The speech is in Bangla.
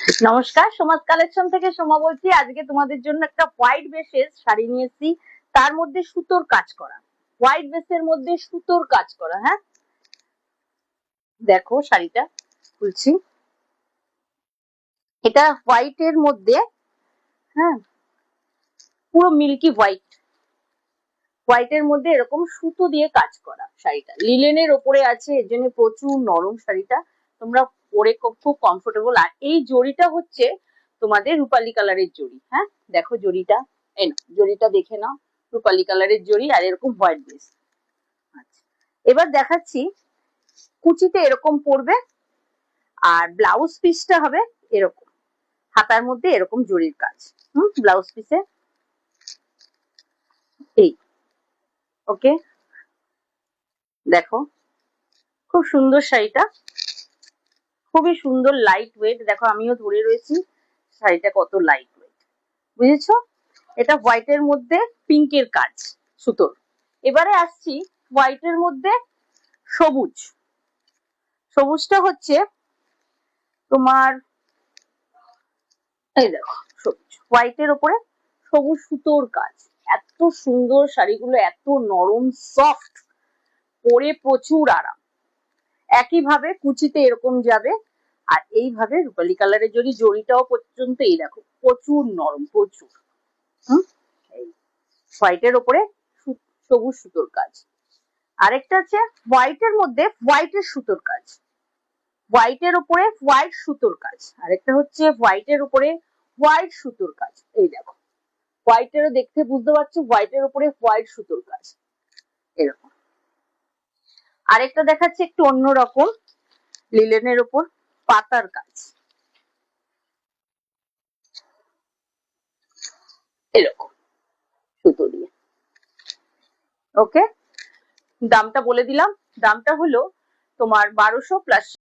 নমস্কার, সমাজ কালেকশন থেকে সোমা বলছি। আজকে তোমাদের জন্য একটা হোয়াইট বেসের শাড়ি নিয়ে এসেছি, তার মধ্যে সুতোর কাজ করা। হোয়াইট বেসের মধ্যে সুতোর কাজ করা। হ্যাঁ, দেখো শাড়িটা খুলছি। এটা হোয়াইট এর মধ্যে, হ্যাঁ, পুরো মিল্কি হোয়াইট। হোয়াইট এর মধ্যে এরকম সুতো দিয়ে কাজ করা শাড়িটা। লিলেনের ওপরে আছে, এর জন্য প্রচুর নরম শাড়িটা। তোমরা পরে খুব কমফোর্টেবল। আর এই জড়িটা হচ্ছে তোমাদের রূপালী কালারের জড়ি। হ্যাঁ, দেখো জড়িটা, এই না, জড়িটা দেখে নাও, রূপালী কালারের জড়ি আর এরকম হোয়াইট বেস। আচ্ছা, এবার দেখাচ্ছি কুচিতে এরকম পড়বে, আর ব্লাউজ পিসটা হবে এরকম, হাতার মধ্যে এরকম জড়ির কাজ। ব্লাউজ পিসে এই, ওকে, দেখো খুব সুন্দর শাড়িটা, খুবই সুন্দর, লাইট ওয়েট। দেখো আমিও ধরে রয়েছি, শাড়িটা কত লাইট ওয়েট, বুঝেছো? এটা হোয়াইটের মধ্যে পিঙ্কের কাজ সুতোর। এবারে আসছি হোয়াইটের মধ্যে সবুজ। সবুজটা হচ্ছে তোমার, এই দেখো সবুজ, হোয়াইটের ওপরে সবুজ সুতোর কাজ। এত সুন্দর শাড়িগুলো, এত নরম সফট, পরে প্রচুর আরাম। একইভাবে কুচিতে এরকম যাবে, আর এইভাবে রূপালী কালারের জড়িটাও পর্যন্ত এই দেখো প্রচুর নরম, প্রচুর। এই হোয়াইটের ওপরে সবুজ সুতোর কাজ। আরেকটা আছে হোয়াইটের মধ্যে হোয়াইটের সুতোর কাজ, হোয়াইটের উপরে হোয়াইট সুতোর কাজ। আরেকটা হচ্ছে হোয়াইটের উপরে হোয়াইট সুতোর কাজ। এই দেখো হোয়াইটেরও দেখতে বুঝতে পারছো, হোয়াইটের উপরে হোয়াইট সুতোর কাজ এরকম। আরেকটা দেখাচ্ছে একটু অন্যরকম, লিলেনের উপর পাতার কাজ এরকম সুতো দিয়ে। ওকে, দামটা বলে দিলাম। দামটা হলো তোমার 1200 প্লাস